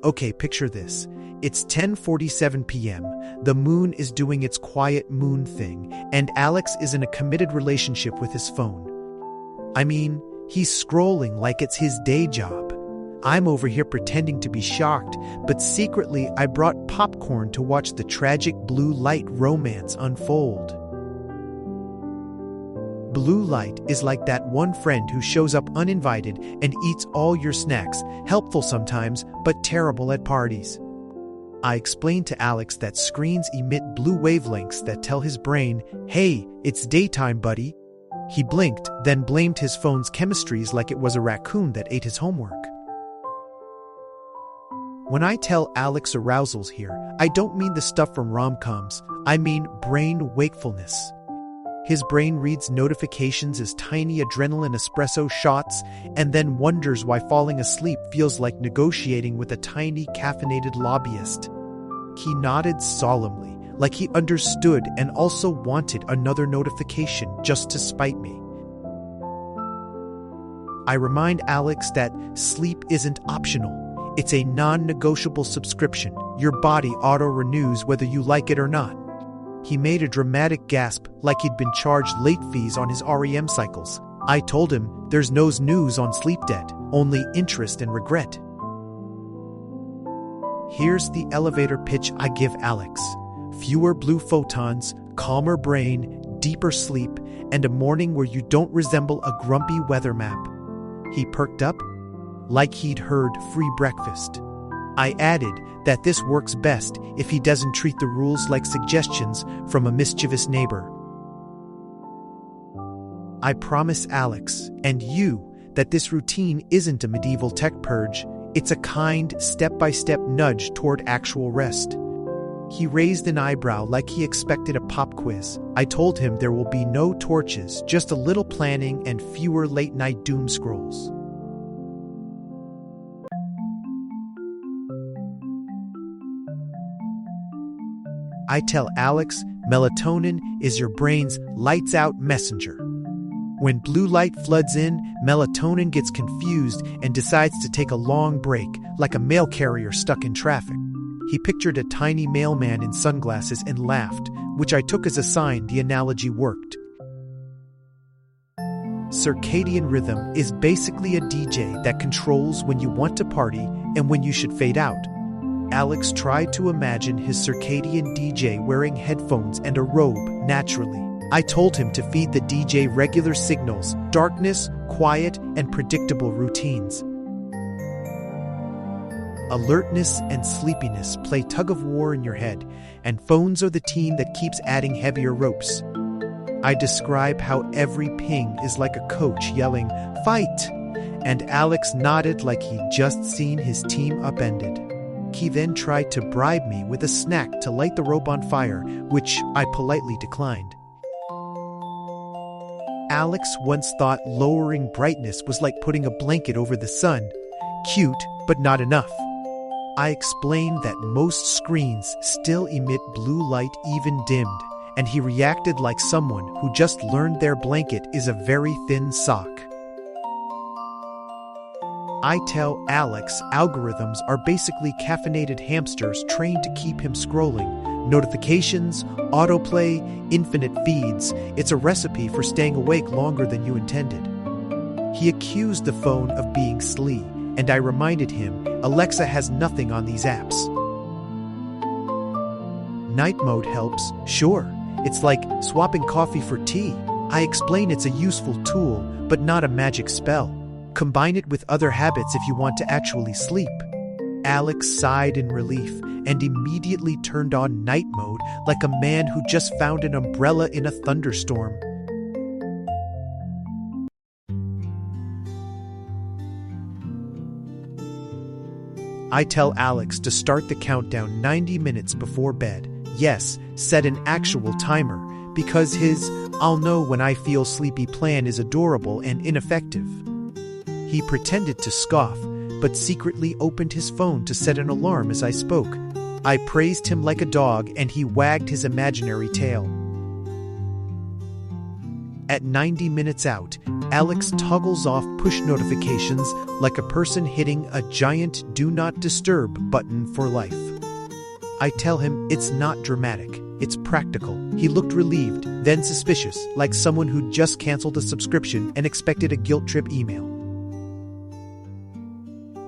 Okay, picture this. It's 10:47 p.m., the moon is doing its quiet moon thing, and Alex is in a committed relationship with his phone. I mean, he's scrolling like it's his day job. I'm over here pretending to be shocked, but secretly I brought popcorn to watch the tragic blue light romance unfold. Blue light is like that one friend who shows up uninvited and eats all your snacks, helpful sometimes, but terrible at parties. I explained to Alex that screens emit blue wavelengths that tell his brain, "Hey, it's daytime, buddy." He blinked, then blamed his phone's chemistries like it was a raccoon that ate his homework. When I tell Alex arousals here, I don't mean the stuff from rom-coms. I mean brain wakefulness. His brain reads notifications as tiny adrenaline espresso shots and then wonders why falling asleep feels like negotiating with a tiny caffeinated lobbyist. He nodded solemnly, like he understood and also wanted another notification just to spite me. I remind Alex that sleep isn't optional. It's a non-negotiable subscription. Your body auto-renews whether you like it or not. He made a dramatic gasp like he'd been charged late fees on his REM cycles. I told him there's no snooze on sleep debt, only interest and regret. Here's the elevator pitch I give Alex. Fewer blue photons, calmer brain, deeper sleep, and a morning where you don't resemble a grumpy weather map. He perked up, like he'd heard free breakfast. I added that this works best if he doesn't treat the rules like suggestions from a mischievous neighbor. I promise Alex and you that this routine isn't a medieval tech purge. It's a kind, step-by-step nudge toward actual rest. He raised an eyebrow like he expected a pop quiz. I told him there will be no torches, just a little planning and fewer late-night doom scrolls. I tell Alex, melatonin is your brain's lights-out messenger. When blue light floods in, melatonin gets confused and decides to take a long break, like a mail carrier stuck in traffic. He pictured a tiny mailman in sunglasses and laughed, which I took as a sign the analogy worked. Circadian rhythm is basically a DJ that controls when you want to party and when you should fade out. Alex tried to imagine his circadian DJ wearing headphones and a robe naturally. I told him to feed the DJ regular signals, darkness, quiet, and predictable routines. Alertness and sleepiness play tug-of-war in your head, and phones are the team that keeps adding heavier ropes. I describe how every ping is like a coach yelling, "Fight!" and Alex nodded like he'd just seen his team upended. He then tried to bribe me with a snack to light the rope on fire, which I politely declined. Alex once thought lowering brightness was like putting a blanket over the sun. Cute, but not enough. I explained that most screens still emit blue light even dimmed, and he reacted like someone who just learned their blanket is a very thin sock. I tell Alex algorithms are basically caffeinated hamsters trained to keep him scrolling. Notifications, autoplay, infinite feeds. It's a recipe for staying awake longer than you intended. He accused the phone of being slee, and I reminded him Alexa has nothing on these apps. Night mode helps, sure. It's like swapping coffee for tea. I explain it's a useful tool, but not a magic spell. Combine it with other habits if you want to actually sleep. Alex sighed in relief and immediately turned on night mode like a man who just found an umbrella in a thunderstorm. I tell Alex to start the countdown 90 minutes before bed. Yes, set an actual timer, because his "I'll know when I feel sleepy" plan is adorable and ineffective. He pretended to scoff, but secretly opened his phone to set an alarm as I spoke. I praised him like a dog, and he wagged his imaginary tail. At 90 minutes out, Alex toggles off push notifications like a person hitting a giant Do Not Disturb button for life. I tell him it's not dramatic, it's practical. He looked relieved, then suspicious, like someone who'd just canceled a subscription and expected a guilt trip email.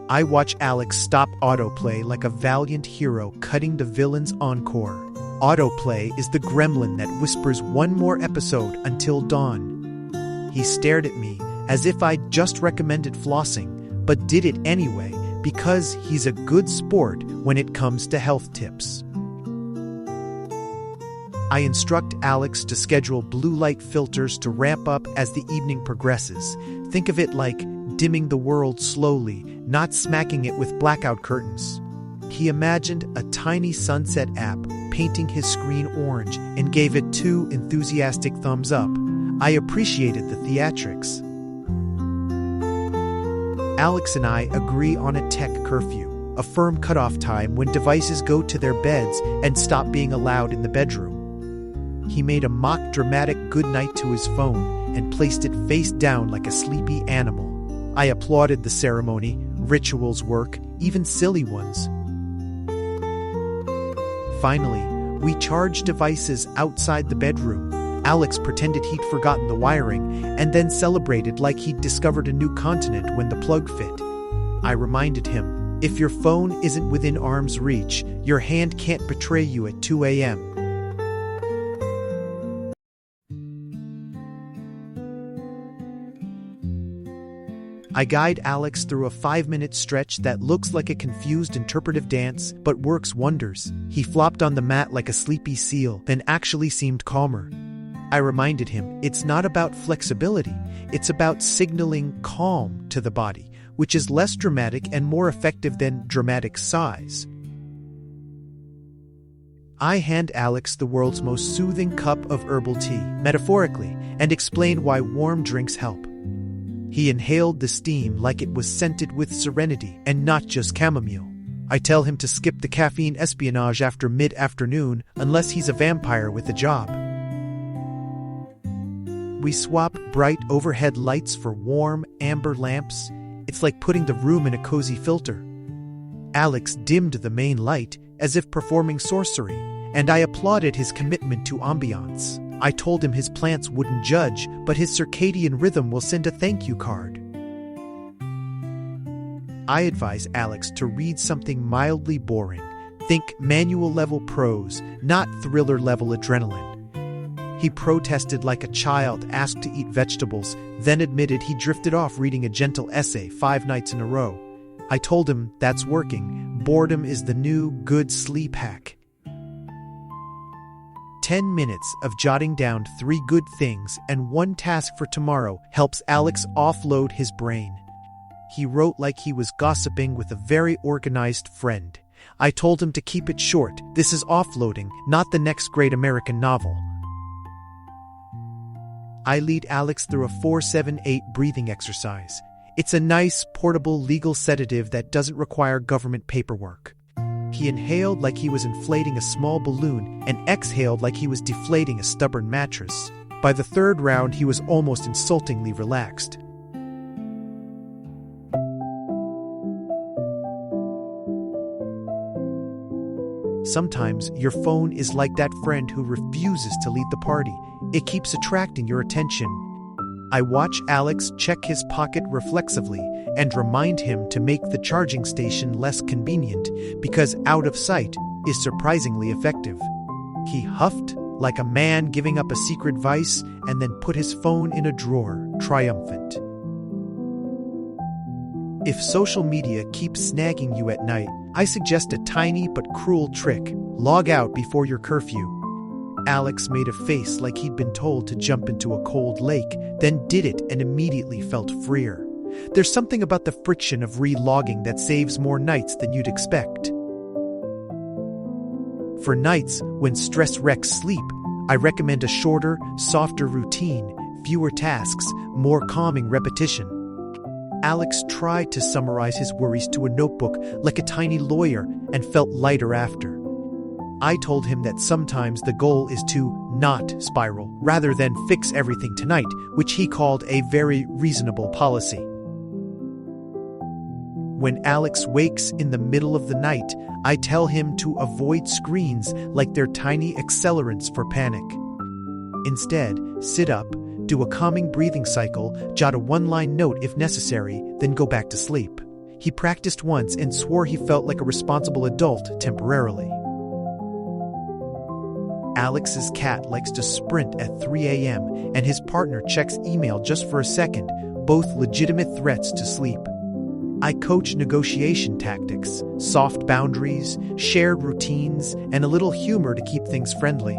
I watch Alex stop autoplay like a valiant hero cutting the villain's encore. Autoplay is the gremlin that whispers one more episode until dawn. He stared at me as if I'd just recommended flossing, but did it anyway because he's a good sport when it comes to health tips. I instruct Alex to schedule blue light filters to ramp up as the evening progresses. Think of it like dimming the world slowly, not smacking it with blackout curtains. He imagined a tiny sunset app painting his screen orange and gave it 2 enthusiastic thumbs up. I appreciated the theatrics. Alex and I agree on a tech curfew, a firm cutoff time when devices go to their beds and stop being allowed in the bedroom. He made a mock dramatic goodnight to his phone and placed it face down like a sleepy animal. I applauded the ceremony. Rituals work, even silly ones. Finally, we charged devices outside the bedroom. Alex pretended he'd forgotten the wiring and then celebrated like he'd discovered a new continent when the plug fit. I reminded him, if your phone isn't within arm's reach, your hand can't betray you at 2 a.m. I guide Alex through a 5-minute stretch that looks like a confused interpretive dance, but works wonders. He flopped on the mat like a sleepy seal, then actually seemed calmer. I reminded him, it's not about flexibility, it's about signaling calm to the body, which is less dramatic and more effective than dramatic sighs. I hand Alex the world's most soothing cup of herbal tea, metaphorically, and explained why warm drinks help. He inhaled the steam like it was scented with serenity and not just chamomile. I tell him to skip the caffeine espionage after mid-afternoon unless he's a vampire with a job. We swap bright overhead lights for warm, amber lamps. It's like putting the room in a cozy filter. Alex dimmed the main light as if performing sorcery, and I applauded his commitment to ambiance. I told him his plants wouldn't judge, but his circadian rhythm will send a thank you card. I advise Alex to read something mildly boring. Think manual-level prose, not thriller-level adrenaline. He protested like a child asked to eat vegetables, then admitted he drifted off reading a gentle essay 5 nights in a row. I told him that's working. Boredom is the new good sleep hack. 10 minutes of jotting down 3 good things and 1 task for tomorrow helps Alex offload his brain. He wrote like he was gossiping with a very organized friend. I told him to keep it short. This is offloading, not the next great American novel. I lead Alex through a 4-7-8 breathing exercise. It's a nice, portable legal sedative that doesn't require government paperwork. He inhaled like he was inflating a small balloon and exhaled like he was deflating a stubborn mattress. By the 3rd round, he was almost insultingly relaxed. Sometimes your phone is like that friend who refuses to lead the party. It keeps attracting your attention. I watch Alex check his pocket reflexively and remind him to make the charging station less convenient because out of sight is surprisingly effective. He huffed like a man giving up a secret vice and then put his phone in a drawer, triumphant. If social media keeps snagging you at night, I suggest a tiny but cruel trick. Log out before your curfew. Alex made a face like he'd been told to jump into a cold lake, then did it and immediately felt freer. There's something about the friction of re-logging that saves more nights than you'd expect. For nights when stress wrecks sleep, I recommend a shorter, softer routine, fewer tasks, more calming repetition. Alex tried to summarize his worries to a notebook like a tiny lawyer and felt lighter after. I told him that sometimes the goal is to not spiral, rather than fix everything tonight, which he called a very reasonable policy. When Alex wakes in the middle of the night, I tell him to avoid screens like they're tiny accelerants for panic. Instead, sit up, do a calming breathing cycle, jot a one-line note if necessary, then go back to sleep. He practiced once and swore he felt like a responsible adult temporarily. Alex's cat likes to sprint at 3 a.m., and his partner checks email just for a second, both legitimate threats to sleep. I coach negotiation tactics, soft boundaries, shared routines, and a little humor to keep things friendly.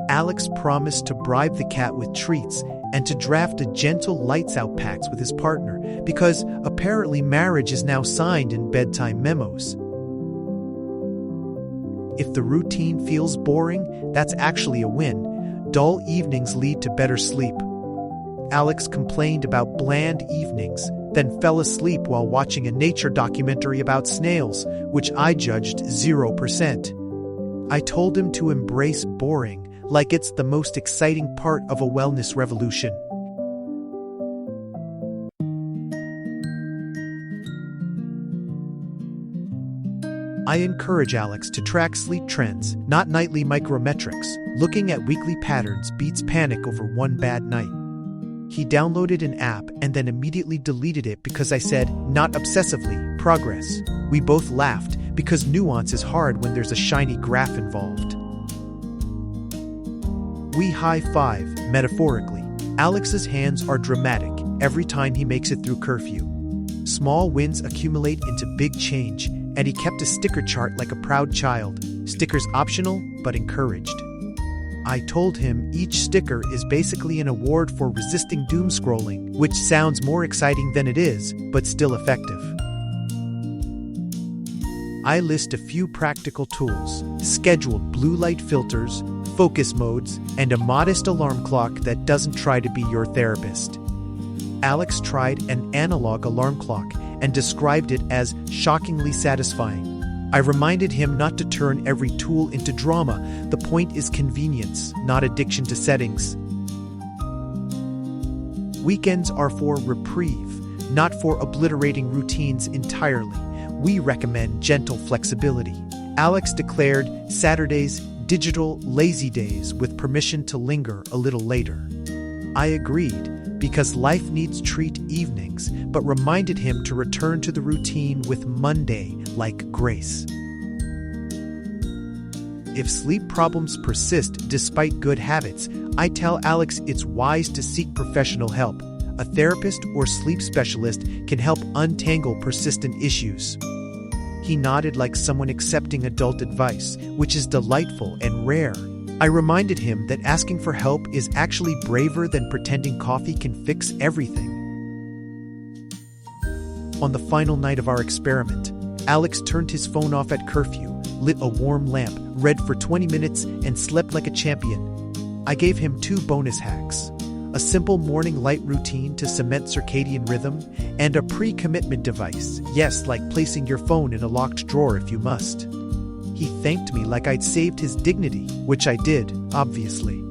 Alex promised to bribe the cat with treats and to draft a gentle lights-out pact with his partner, because apparently marriage is now signed in bedtime memos. If the routine feels boring, that's actually a win. Dull evenings lead to better sleep. Alex complained about bland evenings, then fell asleep while watching a nature documentary about snails, which I judged 0%. I told him to embrace boring, like it's the most exciting part of a wellness revolution. I encourage Alex to track sleep trends, not nightly micrometrics. Looking at weekly patterns beats panic over one bad night. He downloaded an app and then immediately deleted it because I said, not obsessively, progress. We both laughed because nuance is hard when there's a shiny graph involved. We high-five, metaphorically. Alex's hands are dramatic every time he makes it through curfew. Small wins accumulate into big change, and he kept a sticker chart like a proud child. Stickers optional, but encouraged. I told him each sticker is basically an award for resisting doomscrolling, which sounds more exciting than it is, but still effective. I list a few practical tools: scheduled blue light filters, focus modes, and a modest alarm clock that doesn't try to be your therapist. Alex tried an analog alarm clock and described it as shockingly satisfying. I reminded him not to turn every tool into drama. The point is convenience, not addiction to settings. Weekends are for reprieve, not for obliterating routines entirely. We recommend gentle flexibility. Alex declared Saturdays digital lazy days with permission to linger a little later. I agreed, because life needs treat evenings, but reminded him to return to the routine with Monday-like grace. If sleep problems persist despite good habits, I tell Alex it's wise to seek professional help. A therapist or sleep specialist can help untangle persistent issues. He nodded like someone accepting adult advice, which is delightful and rare. I reminded him that asking for help is actually braver than pretending coffee can fix everything. On the final night of our experiment, Alex turned his phone off at curfew, lit a warm lamp, read for 20 minutes, and slept like a champion. I gave him 2 bonus hacks: a simple morning light routine to cement circadian rhythm, and a pre-commitment device, yes, like placing your phone in a locked drawer if you must. He thanked me like I'd saved his dignity, which I did, obviously.